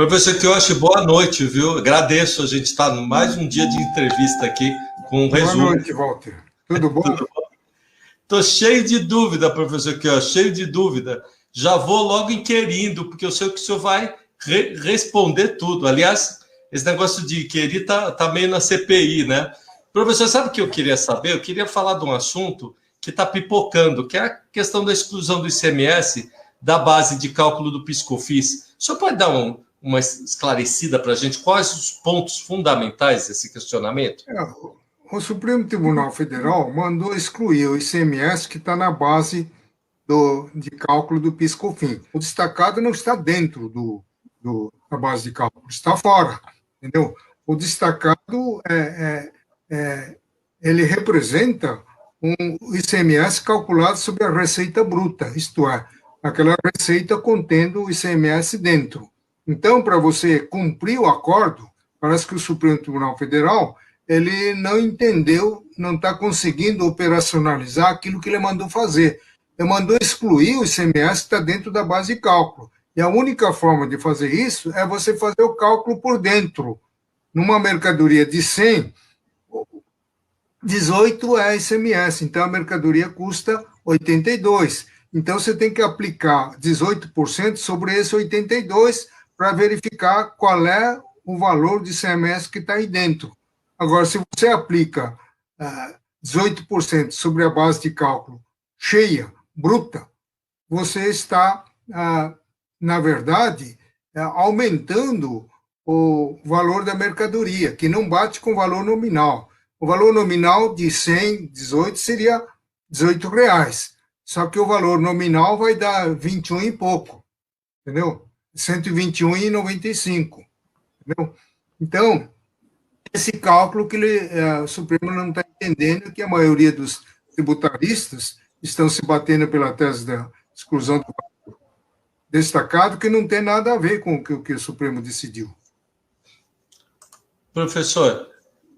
Professor Kiyoshi, boa noite, viu? Agradeço, a gente está no mais um dia de entrevista aqui com um resumo. Boa noite, Walter. Tudo bom? Estou cheio de dúvida, professor Kiyoshi, cheio de dúvida. Já vou logo inquirindo, porque eu sei que o senhor vai responder tudo. Aliás, esse negócio de inquirir tá meio na CPI, né? Professor, sabe o que eu queria saber? Eu queria falar de um assunto que está pipocando, que é a questão da exclusão do ICMS da base de cálculo do PIS/COFINS. O senhor pode dar uma esclarecida para a gente quais os pontos fundamentais desse questionamento? O Supremo Tribunal Federal mandou excluir o ICMS que está na base de cálculo do PIS/COFINS. O destacado não está dentro da base de cálculo, está fora, entendeu? O destacado ele representa um ICMS calculado sobre a receita bruta, isto é, aquela receita contendo o ICMS dentro. Então, para você cumprir o acordo, parece que o Supremo Tribunal Federal ele não entendeu, não está conseguindo operacionalizar aquilo que ele mandou fazer. Ele mandou excluir o ICMS que está dentro da base de cálculo. E a única forma de fazer isso é você fazer o cálculo por dentro. Numa mercadoria de 100, 18 é ICMS, então a mercadoria custa 82. Então você tem que aplicar 18% sobre esse 82 para verificar qual é o valor de ICMS que está aí dentro. Agora, se você aplica 18% sobre a base de cálculo cheia, bruta, você está, na verdade, aumentando o valor da mercadoria, que não bate com o valor nominal. O valor nominal de 100, 18 seria R$18. Só que o valor nominal vai dar 21 e pouco, entendeu? 121,95, entendeu? Então, esse cálculo que o Supremo não está entendendo, que a maioria dos tributaristas estão se batendo pela tese da exclusão do destacado, que não tem nada a ver com o que o Supremo decidiu. Professor,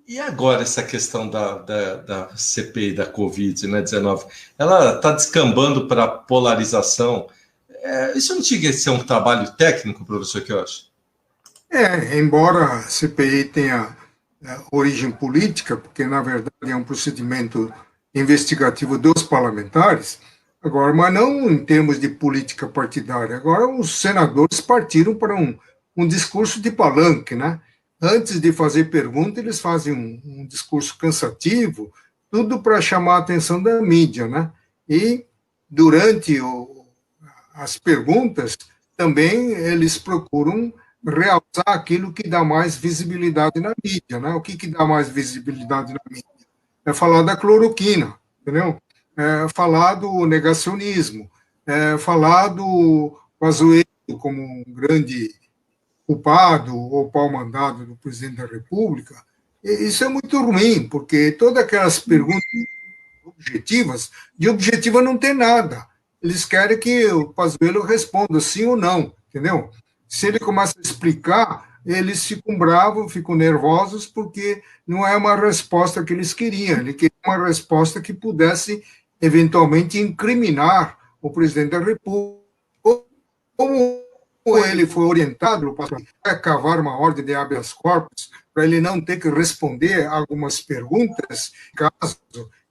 e agora essa questão da CPI, da Covid-19? Ela está descambando para a polarização. Isso não tinha que ser um trabalho técnico, professor Kiyoshi? Embora a CPI tenha origem política, porque, na verdade, é um procedimento investigativo dos parlamentares, agora, mas não em termos de política partidária. Agora, os senadores partiram para um discurso de palanque, né? Antes de fazer pergunta, eles fazem um discurso cansativo, tudo para chamar a atenção da mídia, né? E, durante as perguntas, também eles procuram realçar aquilo que dá mais visibilidade na mídia, né? O que dá mais visibilidade na mídia? É falar da cloroquina, entendeu? Falar do negacionismo, falar do Pazuello como um grande culpado ou pau-mandado do presidente da República. Isso é muito ruim, porque todas aquelas perguntas objetivas, de objetiva não tem nada. Eles querem que o Pazuello responda sim ou não, entendeu? Se ele começa a explicar, eles ficam bravos, ficam nervosos, porque não é uma resposta que eles queriam. Ele queria uma resposta que pudesse, eventualmente, incriminar o presidente da República. Como ele foi orientado para cavar uma ordem de habeas corpus, para ele não ter que responder algumas perguntas, caso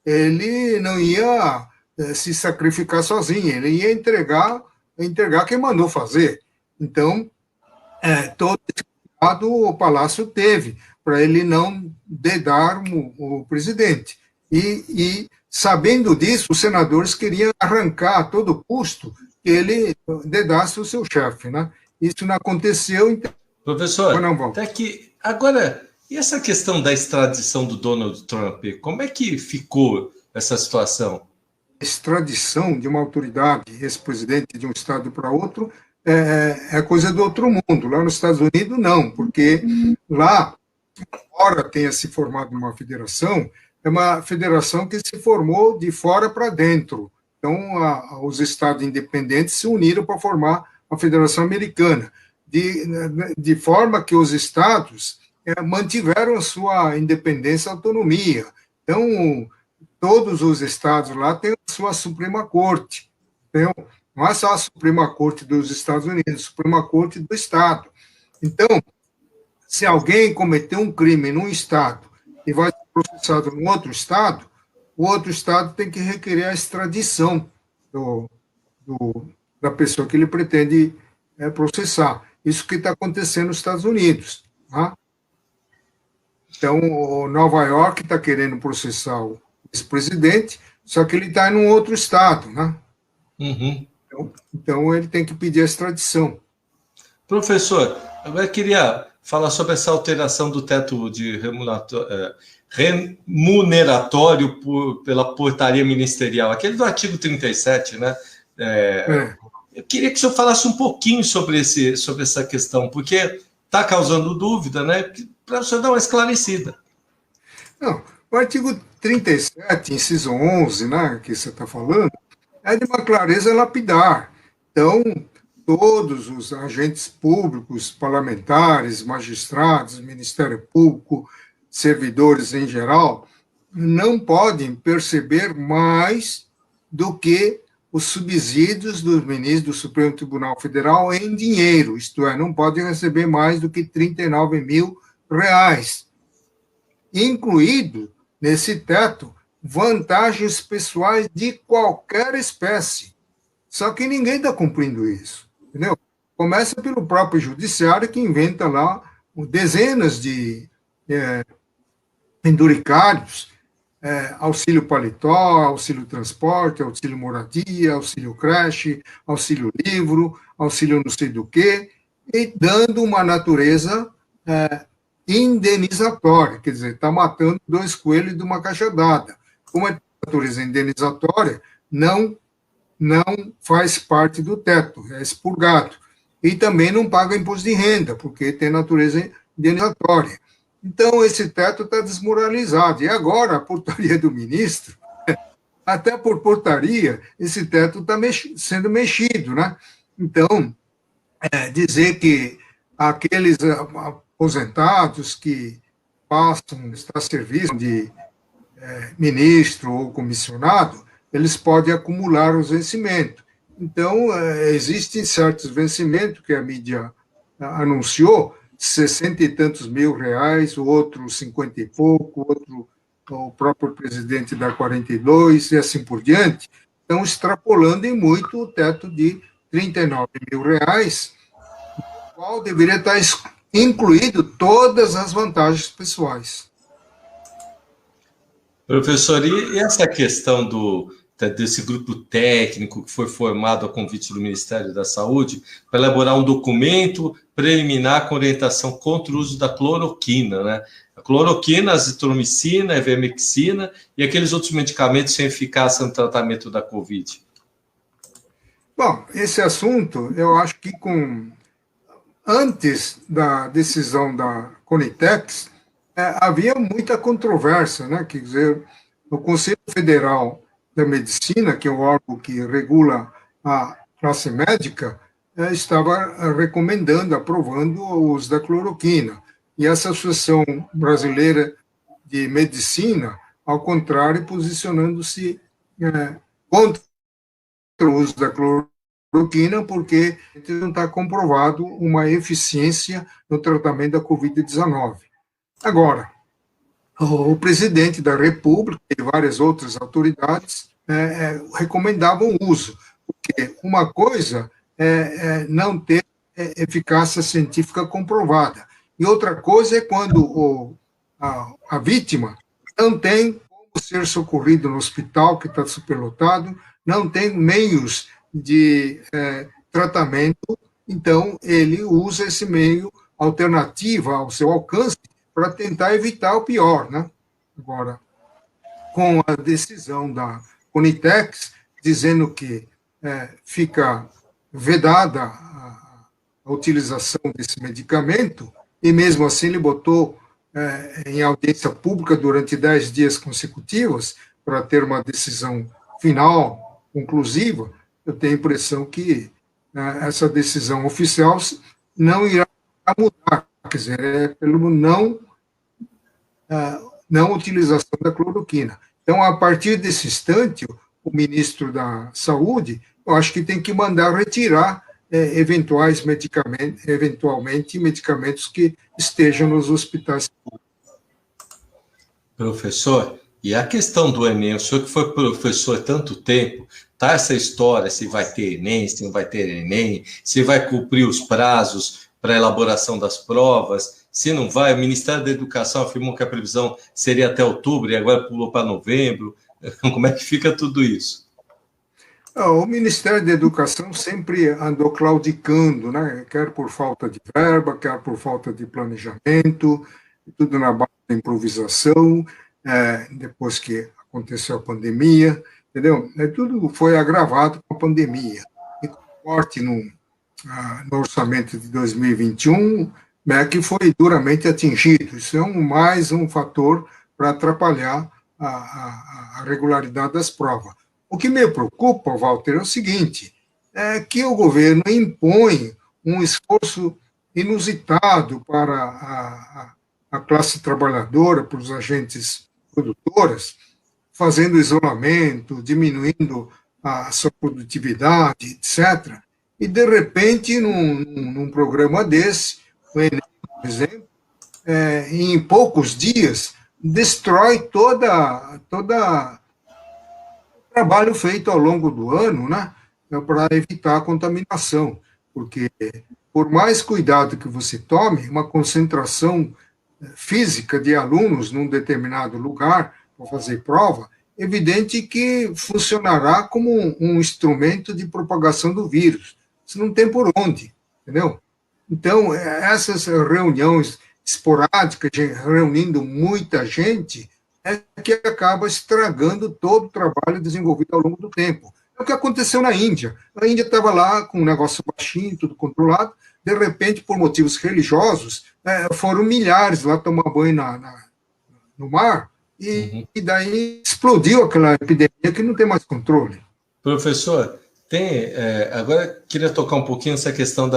ele não ia se sacrificar sozinho, ele ia entregar quem mandou fazer. Então, todo esse cuidado o Palácio teve, para ele não dedar o presidente. E, sabendo disso, os senadores queriam arrancar a todo custo que ele dedasse o seu chefe, né? Isso não aconteceu, então... Professor, até que agora, e essa questão da extradição do Donald Trump, como é que ficou essa situação? Extradição de uma autoridade, ex-presidente de um estado para outro, é coisa do outro mundo. Lá nos Estados Unidos, não, porque lá, embora tenha se formado uma federação, é uma federação que se formou de fora para dentro. Então, os estados independentes se uniram para formar a Federação Americana, de forma que os estados mantiveram a sua independência e autonomia. Então, todos os estados lá têm a sua Suprema Corte. Então, não é só a Suprema Corte dos Estados Unidos, a Suprema Corte do Estado. Então, se alguém cometeu um crime num estado e vai ser processado num outro estado, o outro estado tem que requerer a extradição da pessoa que ele pretende processar. Isso que está acontecendo nos Estados Unidos. Tá? Então, o Nova York está querendo processar o ex-presidente, só que ele está em um outro estado. Né? Uhum. Então, ele tem que pedir a extradição. Professor, agora eu queria falar sobre essa alteração do teto de remuneratório pela portaria ministerial, aquele do artigo 37, né? Eu queria que o senhor falasse um pouquinho sobre essa questão, porque está causando dúvida, né? Para o senhor dar uma esclarecida. Não, o artigo 37, inciso 11, né, que você está falando, é de uma clareza lapidar. Então, todos os agentes públicos, parlamentares, magistrados, Ministério Público, servidores em geral, não podem perceber mais do que os subsídios dos ministros do Supremo Tribunal Federal em dinheiro, isto é, não podem receber mais do que R$39 mil, incluído nesse teto vantagens pessoais de qualquer espécie. Só que ninguém está cumprindo isso, entendeu? Começa pelo próprio judiciário, que inventa lá dezenas de penduricários, auxílio paletó, auxílio transporte, auxílio moradia, auxílio creche, auxílio livro, auxílio não sei do quê, e dando uma natureza indenizatória, quer dizer, está matando dois coelhos de uma cajadada. Como é natureza indenizatória, não faz parte do teto, é expurgado. E também não paga imposto de renda, porque tem natureza indenizatória. Então, esse teto está desmoralizado. E agora, a portaria do ministro, até por portaria, esse teto está sendo mexido, né? Então, dizer que aqueles aposentados que passam, está a serviço de ministro ou comissionado, eles podem acumular os vencimentos. Então, existem certos vencimentos que a mídia anunciou, 60 e tantos mil reais, o outro 50 e pouco, outro o próprio presidente dá 42 e assim por diante. Estão extrapolando em muito o teto de 39 mil reais, no qual deveria estar incluído todas as vantagens pessoais. Professor, e essa questão desse grupo técnico que foi formado a convite do Ministério da Saúde para elaborar um documento preliminar com orientação contra o uso da cloroquina, né? A cloroquina, azitromicina, ivermectina e aqueles outros medicamentos sem eficácia no tratamento da Covid. Bom, esse assunto, eu acho que antes da decisão da Conitex, havia muita controvérsia, né? Quer dizer, o Conselho Federal da Medicina, que é o órgão que regula a classe médica, estava recomendando, aprovando o uso da cloroquina. E essa Associação Brasileira de Medicina, ao contrário, posicionando-se contra o uso da cloroquina, porque não está comprovado uma eficiência no tratamento da Covid-19. Agora, o presidente da República e várias outras autoridades recomendavam o uso, porque uma coisa é não ter eficácia científica comprovada, e outra coisa é quando a vítima não tem como ser socorrido no hospital, que está superlotado, não tem meios de tratamento, então ele usa esse meio alternativo ao seu alcance para tentar evitar o pior, né? Agora, com a decisão da Conitex, dizendo que fica vedada a utilização desse medicamento, e mesmo assim ele botou em audiência pública durante 10 dias consecutivos para ter uma decisão final, conclusiva, eu tenho a impressão que essa decisão oficial não irá mudar, quer dizer, pelo não utilização da cloroquina. Então, a partir desse instante, o ministro da Saúde, eu acho que tem que mandar retirar eventualmente medicamentos que estejam nos hospitais. Professor, e a questão do Enem, o senhor que foi professor há tanto tempo, tá essa história, se vai ter Enem, se não vai ter Enem, se vai cumprir os prazos para a elaboração das provas, se não vai, o Ministério da Educação afirmou que a previsão seria até outubro e agora pulou para novembro, como é que fica tudo isso? O Ministério da Educação sempre andou claudicando, né? Quer por falta de verba, quer por falta de planejamento, tudo na base da improvisação, depois que aconteceu a pandemia, entendeu? Tudo foi agravado com a pandemia. E com o corte no orçamento de 2021, né, que foi duramente atingido. Isso é mais um fator para atrapalhar a regularidade das provas. O que me preocupa, Walter, é o seguinte, é que o governo impõe um esforço inusitado para a classe trabalhadora, para os agentes produtores, fazendo isolamento, diminuindo a sua produtividade, etc. E, de repente, num programa desse, o Enem, por exemplo, em poucos dias, destrói toda trabalho feito ao longo do ano, né, para evitar a contaminação, porque por mais cuidado que você tome, uma concentração física de alunos num determinado lugar para fazer prova, é evidente que funcionará como um instrumento de propagação do vírus. Isso não tem por onde, entendeu? Então, essas reuniões esporádicas, reunindo muita gente, é que acaba estragando todo o trabalho desenvolvido ao longo do tempo. É o que aconteceu na Índia. A Índia estava lá com um negócio baixinho, tudo controlado, de repente, por motivos religiosos, foram milhares lá tomar banho no mar, e daí explodiu aquela epidemia que não tem mais controle. Professor, agora queria tocar um pouquinho nessa questão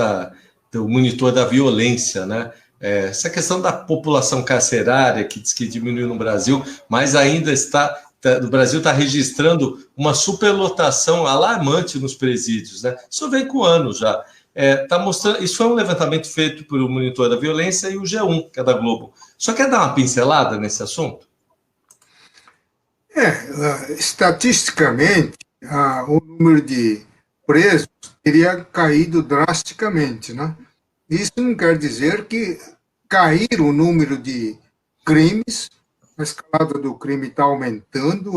do monitor da violência, né? Essa questão da população carcerária, que diz que diminuiu no Brasil, mas ainda o Brasil está registrando uma superlotação alarmante nos presídios, né? Isso vem com anos já. Tá mostrando, isso foi um levantamento feito por o Monitor da Violência e o G1, que é da Globo. Só quer dar uma pincelada nesse assunto? Estatisticamente, o número de presos teria caído drasticamente, né? Isso não quer dizer que cair o número de crimes, a escalada do crime está aumentando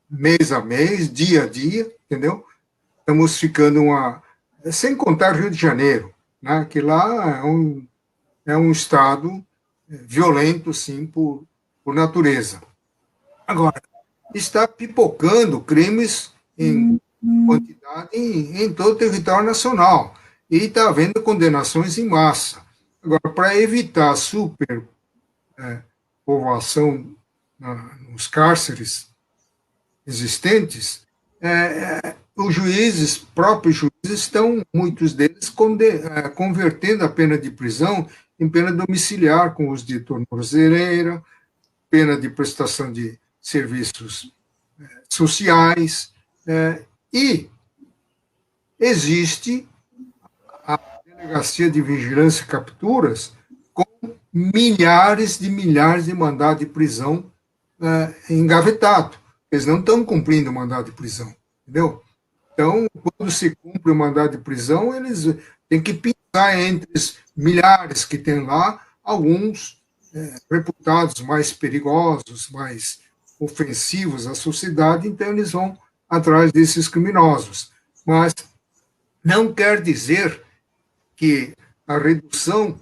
mês a mês, dia a dia, entendeu? Estamos ficando sem contar Rio de Janeiro, né, que lá é um estado violento, sim, por natureza. Agora, está pipocando crimes em quantidade em todo o território nacional, e está havendo condenações em massa. Agora, para evitar a superpovoação nos cárceres existentes, os próprios juízes estão, muitos deles, convertendo a pena de prisão em pena domiciliar, com uso de tornozeleira, pena de prestação de serviços sociais, e existe a Delegacia de Vigilância e Capturas com milhares de mandados de prisão engavetados. Eles não estão cumprindo o mandado de prisão, entendeu? Então, quando se cumpre o mandado de prisão, eles têm que pensar entre os milhares que tem lá, alguns reputados mais perigosos, mais ofensivos à sociedade, então eles vão atrás desses criminosos. Mas não quer dizer que a redução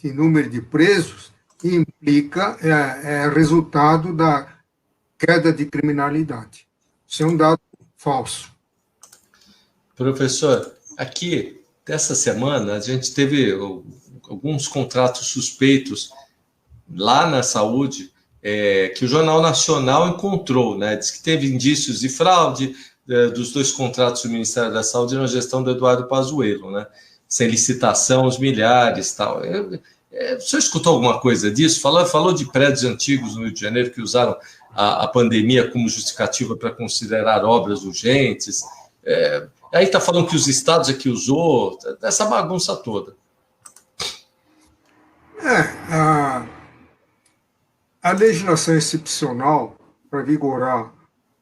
de número de presos implica resultado da queda de criminalidade. Isso é um dado falso. Professor, aqui, dessa semana, a gente teve alguns contratos suspeitos lá na saúde, que o Jornal Nacional encontrou, né? Diz que teve indícios de fraude dos 2 contratos do Ministério da Saúde na gestão do Eduardo Pazuello, né? Sem licitação, os milhares, tal. O senhor escutou alguma coisa disso? Falou de prédios antigos no Rio de Janeiro que usaram a pandemia como justificativa para considerar obras urgentes. Aí está falando que os estados é que usou, essa bagunça toda. A legislação excepcional para vigorar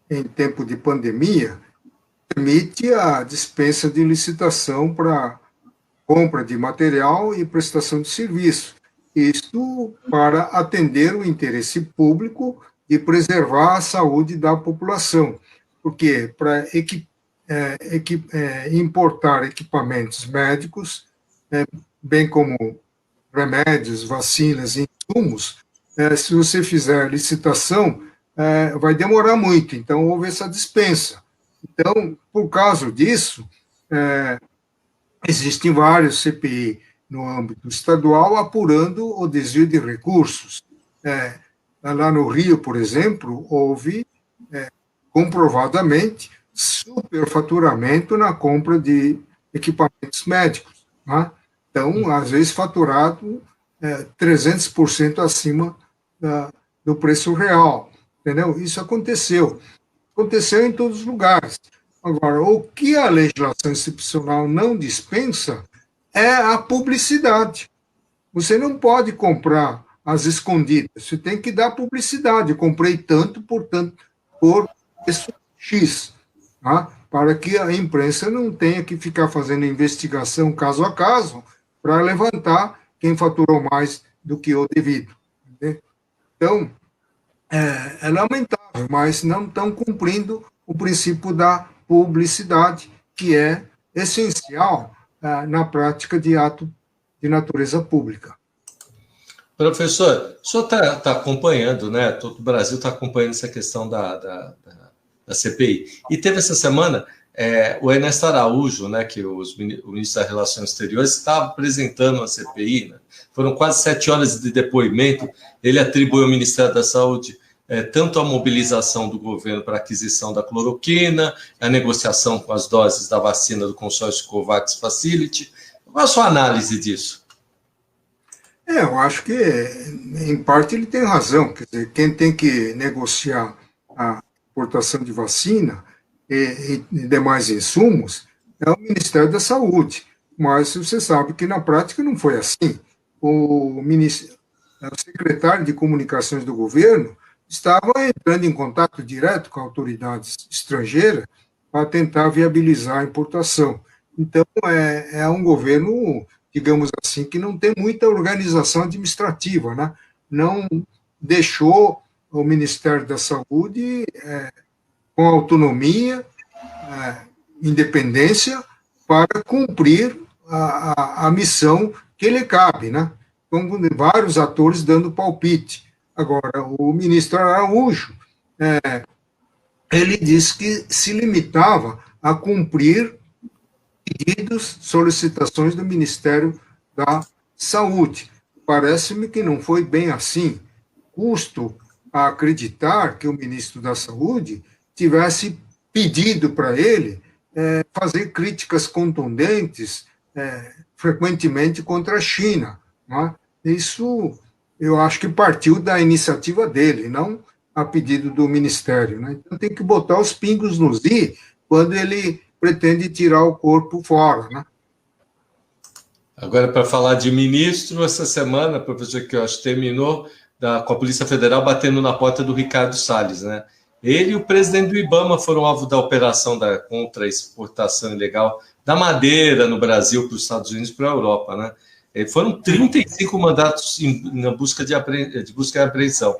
em tempo de pandemia permite a dispensa de licitação para compra de material e prestação de serviço. Isto para atender o interesse público de preservar a saúde da população, porque para importar equipamentos médicos, bem como remédios, vacinas e insumos, se você fizer licitação, vai demorar muito. Então, houve essa dispensa. Então, por causa disso, existem vários CPI no âmbito estadual apurando o desvio de recursos. Lá no Rio, por exemplo, houve comprovadamente superfaturamento na compra de equipamentos médicos. Né? Então, às vezes, faturado 300% acima do preço real. Entendeu? Isso aconteceu. Aconteceu em todos os lugares. Agora, o que a legislação excepcional não dispensa é a publicidade. Você não pode comprar às escondidas, você tem que dar publicidade. Eu comprei tanto, portanto, por preço X, tá? Para que a imprensa não tenha que ficar fazendo investigação caso a caso para levantar quem faturou mais do que o devido. Entendeu? Então, é lamentável, mas não estão cumprindo o princípio da publicidade, que é essencial na prática de ato de natureza pública. Professor, o senhor está acompanhando, né? Todo o Brasil está acompanhando essa questão da CPI. E teve essa semana o Ernesto Araújo, né, que o ministro das Relações Exteriores estava apresentando a CPI, né? Foram quase 7 horas de depoimento. Ele atribuiu ao Ministério da Saúde tanto a mobilização do governo para a aquisição da cloroquina, a negociação com as doses da vacina do consórcio COVAX Facility. Qual a sua análise disso? Eu acho que, em parte, ele tem razão. Quer dizer, quem tem que negociar a importação de vacina e demais insumos é o Ministério da Saúde. Mas você sabe que, na prática, não foi assim. O secretário de Comunicações do governo estava entrando em contato direto com autoridades estrangeiras para tentar viabilizar a importação. Então, é um governo, digamos assim, que não tem muita organização administrativa, né? Não deixou o Ministério da Saúde com autonomia, independência, para cumprir a missão que lhe cabe, né? Com vários atores dando palpite. Agora, o ministro Araújo, ele disse que se limitava a cumprir pedidos, solicitações do Ministério da Saúde. Parece-me que não foi bem assim. Custo a acreditar que o ministro da Saúde tivesse pedido para ele fazer críticas contundentes, frequentemente contra a China. Né? Isso, eu acho que partiu da iniciativa dele, não a pedido do Ministério. Né? Então, tem que botar os pingos nos i quando ele pretende tirar o corpo fora, né? Agora, para falar de ministro, essa semana, professor Queiroz, terminou com a Polícia Federal batendo na porta do Ricardo Salles, né? Ele e o presidente do IBAMA foram alvo da operação contra a exportação ilegal da madeira no Brasil para os Estados Unidos e para a Europa, né? Foram 35 mandatos na busca de busca e apreensão.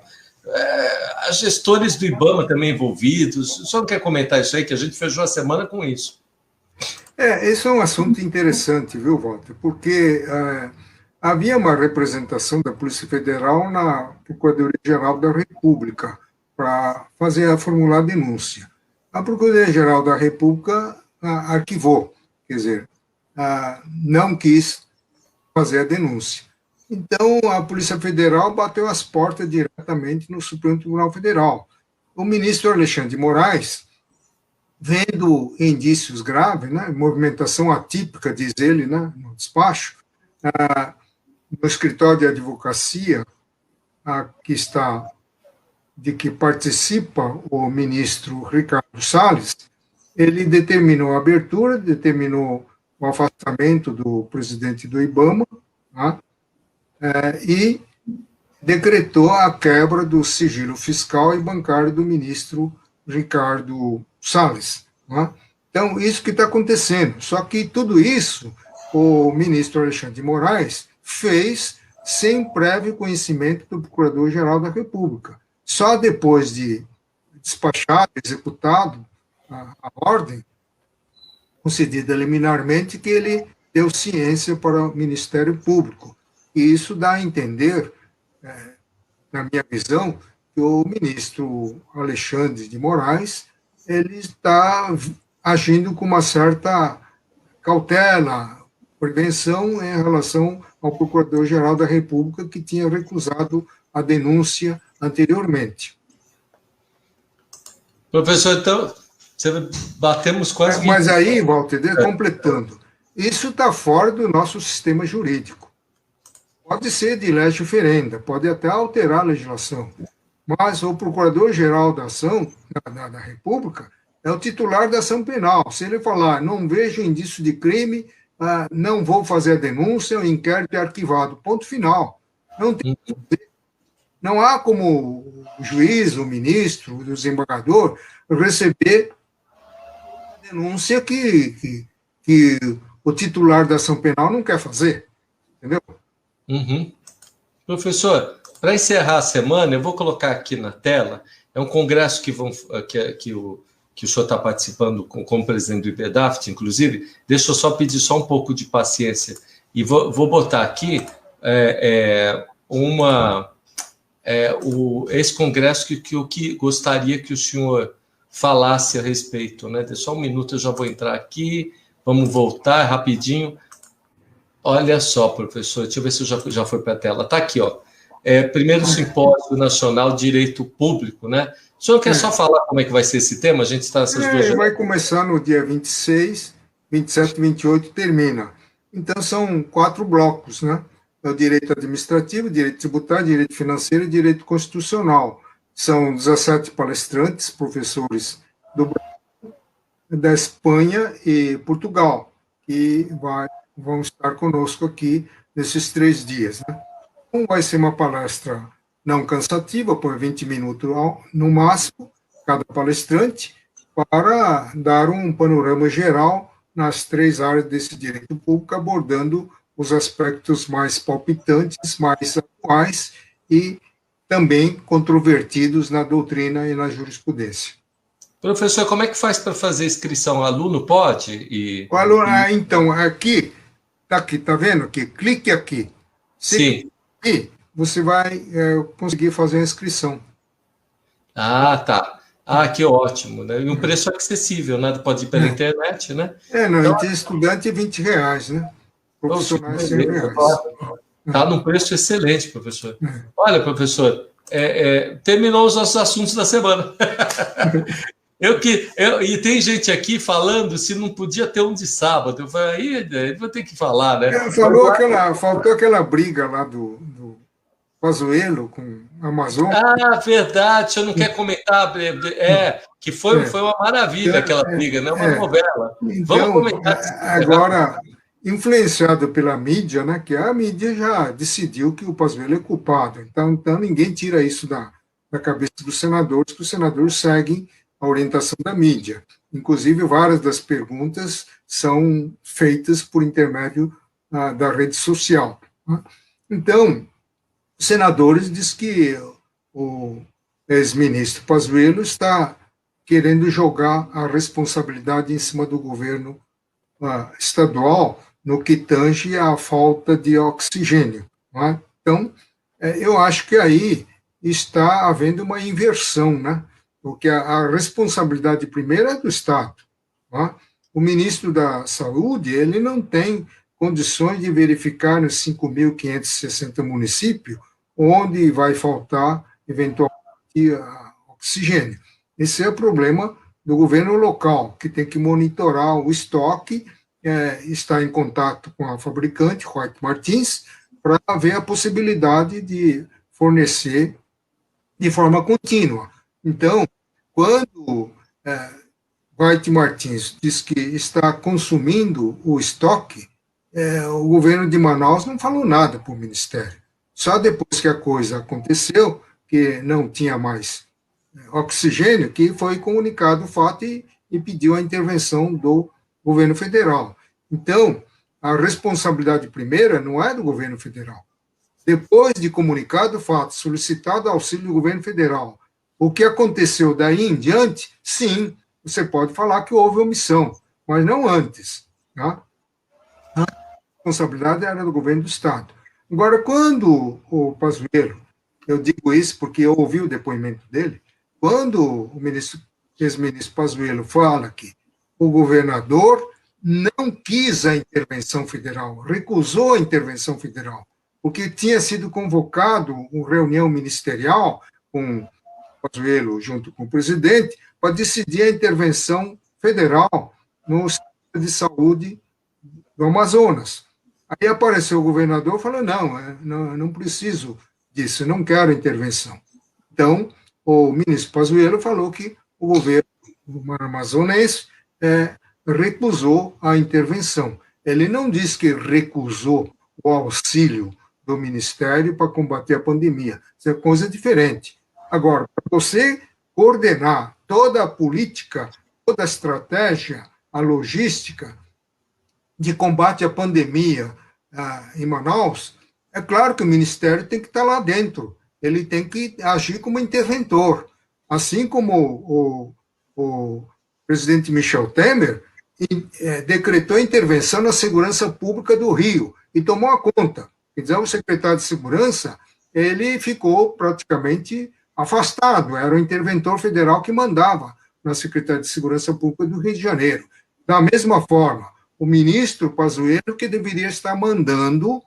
As gestores do IBAMA também envolvidos. O senhor não quer comentar isso aí, que a gente fechou a semana com isso? Esse é um assunto interessante, viu, Walter? Porque havia uma representação da Polícia Federal na Procuradoria-Geral da República para formular a denúncia. A Procuradoria-Geral da República arquivou, quer dizer, não quis fazer a denúncia. Então, a Polícia Federal bateu as portas diretamente no Supremo Tribunal Federal. O ministro Alexandre de Moraes, vendo indícios graves, né, movimentação atípica, diz ele, né, no despacho, no escritório de advocacia de que participa o ministro Ricardo Salles, ele determinou a abertura, determinou o afastamento do presidente do IBAMA, tá? E decretou a quebra do sigilo fiscal e bancário do ministro Ricardo Salles. Tá? Então, isso que está acontecendo. Só que tudo isso o ministro Alexandre de Moraes fez sem prévio conhecimento do Procurador-Geral da República. Só depois de despachado, executado a ordem, concedida liminarmente, que ele deu ciência para o Ministério Público. E isso dá a entender, na minha visão, que o ministro Alexandre de Moraes ele está agindo com uma certa cautela, prevenção em relação ao Procurador-Geral da República, que tinha recusado a denúncia anteriormente. Professor, então, batemos quase 20... Mas aí, Walter, completando, isso está fora do nosso sistema jurídico. Pode ser de legge ferenda, pode até alterar a legislação, mas o Procurador-Geral da Ação, da República, é o titular da ação penal. Se ele falar, não vejo indício de crime, não vou fazer a denúncia, o inquérito é arquivado. Ponto final. Não há como o juiz, o ministro, o desembargador receber a denúncia que o titular da ação penal não quer fazer. Entendeu? Uhum. Professor, para encerrar a semana, eu vou colocar aqui na tela, é um congresso que o senhor está participando como presidente do IBEDAFT, inclusive. Deixa eu só pedir só um pouco de paciência e vou botar aqui esse congresso que eu gostaria que o senhor falasse a respeito, né? Deixa só um minuto, eu já vou entrar aqui, vamos voltar rapidinho. Olha só, professor, deixa eu ver se já foi para a tela. Está aqui, ó. Primeiro Simpósio Nacional de Direito Público, né? O senhor quer só falar como é que vai ser esse tema? A gente está nessas duas... Vai começar no dia 26, 27 e 28 termina. Então, são 4 blocos, né? É o direito administrativo, direito tributário, direito financeiro e direito constitucional. São 17 palestrantes, professores do Brasil, da Espanha e Portugal, que vão estar conosco aqui nesses 3 dias. Né? Então, vai ser uma palestra não cansativa, por 20 minutos no máximo, cada palestrante, para dar um panorama geral nas 3 áreas desse direito público, abordando os aspectos mais palpitantes, mais atuais e também controvertidos na doutrina e na jurisprudência. Professor, como é que faz para fazer inscrição? O aluno pode? Então, aqui, tá vendo aqui? Clique aqui. Sim. E você vai conseguir fazer a inscrição. Ah, tá. Ah, que ótimo, né? E um preço acessível, né? Pode ir pela internet, né? Então, entre estudante é R$20, né? Profissionais R$100. Está num preço excelente, professor. Olha, professor, terminou os nossos assuntos da semana. E tem gente aqui falando se não podia ter um de sábado. Eu falei, aí vou ter que falar, né? Faltou aquela briga lá do Pazuello com a Amazon. Ah, verdade, o senhor não quer comentar? Que foi uma maravilha aquela briga, né? Uma novela. Então, vamos comentar. Agora, influenciado pela mídia, né? Que a mídia já decidiu que o Pazuello é culpado. Então ninguém tira isso da cabeça dos senadores, que os senadores seguem a orientação da mídia. Inclusive, várias das perguntas são feitas por intermédio da rede social. Né? Então, os senadores dizem que o ex-ministro Pazuello está querendo jogar a responsabilidade em cima do governo estadual no que tange à falta de oxigênio. Né? Então, eu acho que aí está havendo uma inversão, né? Porque a responsabilidade primeira é do Estado. Tá? O ministro da Saúde ele não tem condições de verificar nos 5.560 municípios onde vai faltar, eventualmente, oxigênio. Esse é o problema do governo local, que tem que monitorar o estoque, está em contato com a fabricante, White Martins, para ver a possibilidade de fornecer de forma contínua. Então, quando White Martins diz que está consumindo o estoque, o governo de Manaus não falou nada para o Ministério. Só depois que a coisa aconteceu, que não tinha mais oxigênio, que foi comunicado o fato e pediu a intervenção do governo federal. Então, a responsabilidade primeira não é do governo federal. Depois de comunicado o fato, solicitado auxílio do governo federal, o que aconteceu daí em diante, sim, você pode falar que houve omissão, mas não antes. Tá? A responsabilidade era do governo do Estado. Agora, quando o Pazuello, eu digo isso porque eu ouvi o depoimento dele, quando o ex-ministro Pazuello fala que o governador não quis a intervenção federal, recusou a intervenção federal, porque tinha sido convocado uma reunião ministerial com o Pazuello junto com o presidente para decidir a intervenção federal no sistema de saúde do Amazonas. Aí apareceu o governador e falou, não preciso disso, não quero intervenção. Então, o ministro Pazuello falou que o governo amazonense recusou a intervenção. Ele não disse que recusou o auxílio do Ministério para combater a pandemia. Isso é coisa diferente. Agora, para você coordenar toda a política, toda a estratégia, a logística de combate à pandemia em Manaus, é claro que o Ministério tem que estar lá dentro. Ele tem que agir como interventor. Assim como o presidente Michel Temer decretou intervenção na segurança pública do Rio e tomou a conta. Então, o secretário de Segurança, ele ficou praticamente afastado, era o interventor federal que mandava na Secretaria de Segurança Pública do Rio de Janeiro. Da mesma forma, o ministro Pazuello, que deveria estar mandando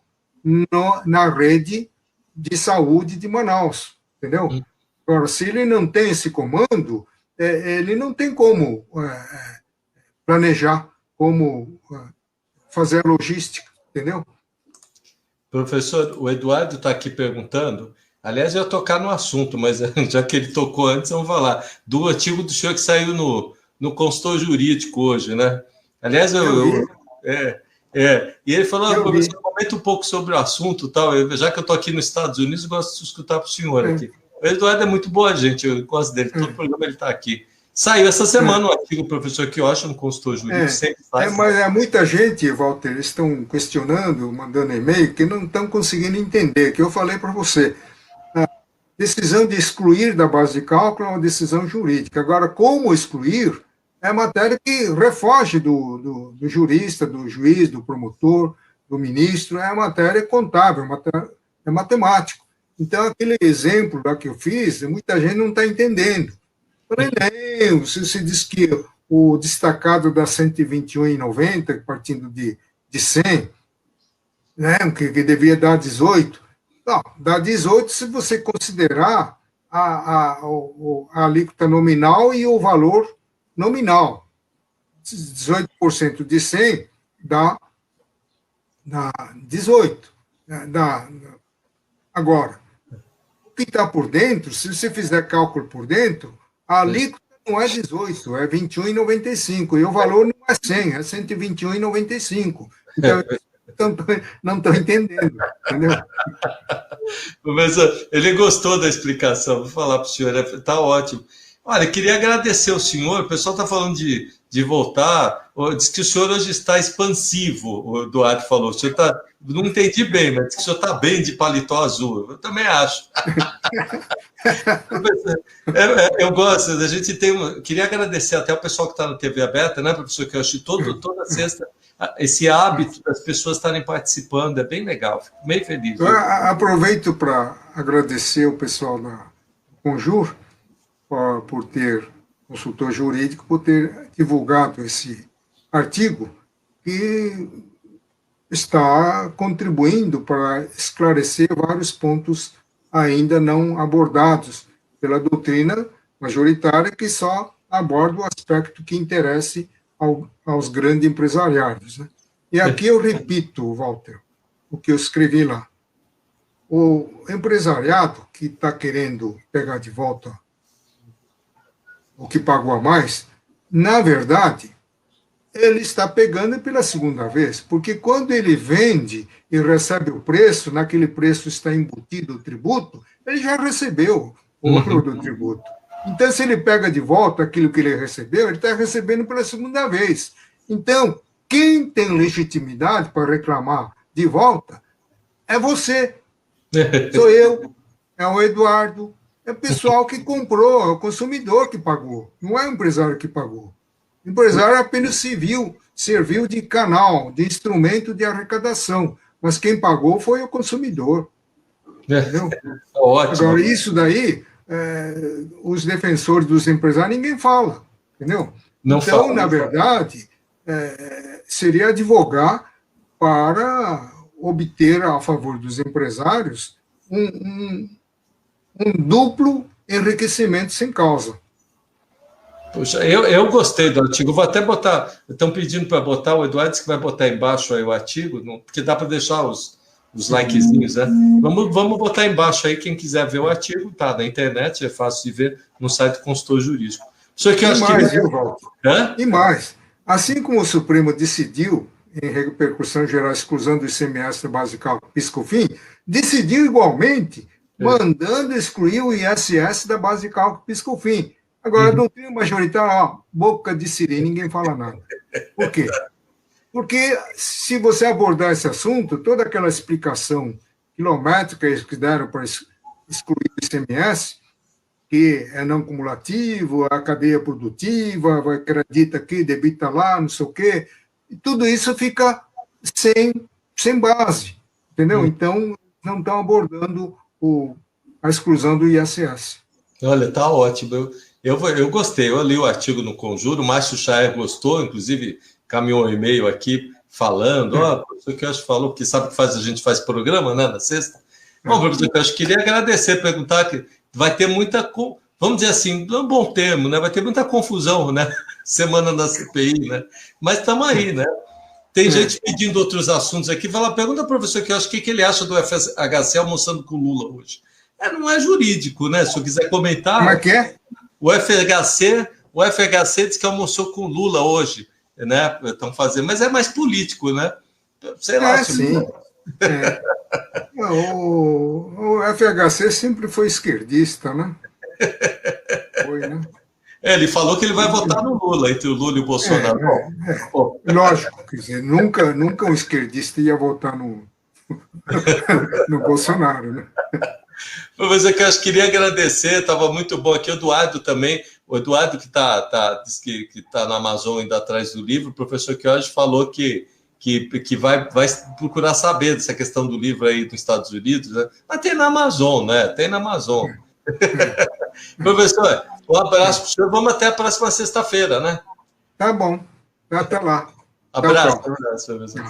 na rede de saúde de Manaus, entendeu? Agora, se ele não tem esse comando, ele não tem como planejar, como fazer a logística, entendeu? Professor, o Eduardo está aqui perguntando, aliás, eu ia tocar no assunto, mas já que ele tocou antes, vamos falar, do artigo do senhor que saiu no consultor jurídico hoje, né? Aliás, e ele falou, professor, comenta um pouco sobre o assunto, tal. Já que eu estou aqui nos Estados Unidos, gosto de escutar para o senhor aqui. O Eduardo é muito boa gente, eu gosto dele, todo programa ele está aqui. Saiu essa semana o artigo, professor Kioshi, no consultor jurídico, sempre faz. Mas muita gente, Walter, estão questionando, mandando e-mail, que não estão conseguindo entender, que eu falei para você. A decisão de excluir da base de cálculo é uma decisão jurídica. Agora, como excluir é matéria que refoge do jurista, do juiz, do promotor, do ministro, é matéria contábil, é matemático. Então, aquele exemplo lá que eu fiz, muita gente não está entendendo. Falei, não, se diz que o destacado dá 121,90, partindo de 100, né, que devia dar 18. Não, dá 18 se você considerar a alíquota nominal e o valor nominal. 18% de 100 dá 18. Agora, o que está por dentro, se você fizer cálculo por dentro, a alíquota não é 18, é 21,95, e o valor não é 100, é 121,95. Então, não estou entendendo, entendeu? Professor, ele gostou da explicação, vou falar para o senhor, está ótimo. Olha, queria agradecer ao senhor, o pessoal está falando de voltar, diz que o senhor hoje está expansivo, o Eduardo falou, o senhor está, não entendi bem, mas diz que o senhor está bem de paletó azul, eu também acho. Eu gosto, a gente tem, queria agradecer até o pessoal que está na TV aberta, né, professor, que eu acho toda sexta, esse hábito das pessoas estarem participando, é bem legal, fico meio feliz. Eu aproveito para agradecer o pessoal da Conjur, por ter, consultor jurídico, por ter divulgado esse artigo que está contribuindo para esclarecer vários pontos ainda não abordados pela doutrina majoritária, que só aborda o aspecto que interesse aos grandes empresariados. Né? E aqui eu repito, Walter, o que eu escrevi lá. O empresariado que está querendo pegar de volta o que pagou a mais, na verdade, ele está pegando pela segunda vez, porque quando ele vende e recebe o preço, naquele preço está embutido o tributo, ele já recebeu o valor do tributo. Então, se ele pega de volta aquilo que ele recebeu, ele está recebendo pela segunda vez. Então, quem tem legitimidade para reclamar de volta é você, sou eu, é o Eduardo, é o pessoal que comprou, é o consumidor que pagou, não é o empresário que pagou. O empresário apenas serviu de canal, de instrumento de arrecadação, mas quem pagou foi o consumidor. Entendeu? Ótimo. Agora, isso daí, os defensores dos empresários, ninguém fala, entendeu? Não então, fala, na verdade, seria advogar para obter a favor dos empresários um duplo enriquecimento sem causa. Puxa, eu gostei do artigo, vou até botar, estão pedindo para botar, o Eduardo disse que vai botar embaixo aí o artigo, porque dá para deixar os likezinhos, né? Vamos botar embaixo aí, quem quiser ver o artigo, tá na internet, é fácil de ver no site do consultor jurídico. Isso aqui eu acho mais, que... viu, Walter? E mais, assim como o Supremo decidiu, em repercussão geral, exclusão do ICMS da base de cálculo PIS/COFINS, decidiu igualmente mandando excluir o ISS da base de cálculo PIS/COFINS. Agora, a doutrina majoritária, ó, boca de siri, ninguém fala nada. Por quê? Porque se você abordar esse assunto, toda aquela explicação quilométrica que deram para excluir o ICMS, que é não cumulativo, a cadeia produtiva, vai acredita aqui, debita lá, não sei o quê, e tudo isso fica sem base, entendeu? Então, não estão abordando a exclusão do ISS. Olha, tá ótimo. Eu gostei, eu li o artigo no Conjuro, o Márcio Chaer gostou, inclusive caminhou um e-mail aqui falando, professor Kioch falou, porque sabe que a gente faz programa, né, na sexta. Bom, professor Kioch, queria agradecer, perguntar que vai ter muita, vamos dizer assim, é um bom termo, né, vai ter muita confusão, né, semana da CPI, né, mas estamos aí, né. Tem gente pedindo outros assuntos aqui, pergunta ao professor Kioch o que ele acha do FHC almoçando com Lula hoje. Não é jurídico, né, se eu quiser comentar... Como é que é? O FHC diz que almoçou com Lula hoje, né? Estão fazendo, mas é mais político, né? Sei lá. Sim. O FHC sempre foi esquerdista, né? Foi, né? Ele falou que ele vai votar no Lula, entre o Lula e o Bolsonaro. Lógico, quer dizer, nunca um esquerdista ia votar no Bolsonaro, né? Professor, que eu queria agradecer, estava muito bom aqui, o Eduardo também, o Eduardo que diz que está na Amazon indo atrás do livro, o professor Kioch falou que vai procurar saber dessa questão do livro aí dos Estados Unidos, né? Mas tem na Amazon, né? Tem na Amazon. Professor, um abraço para o senhor, vamos até a próxima sexta-feira, né? Tá bom, até lá. Abraço, professor.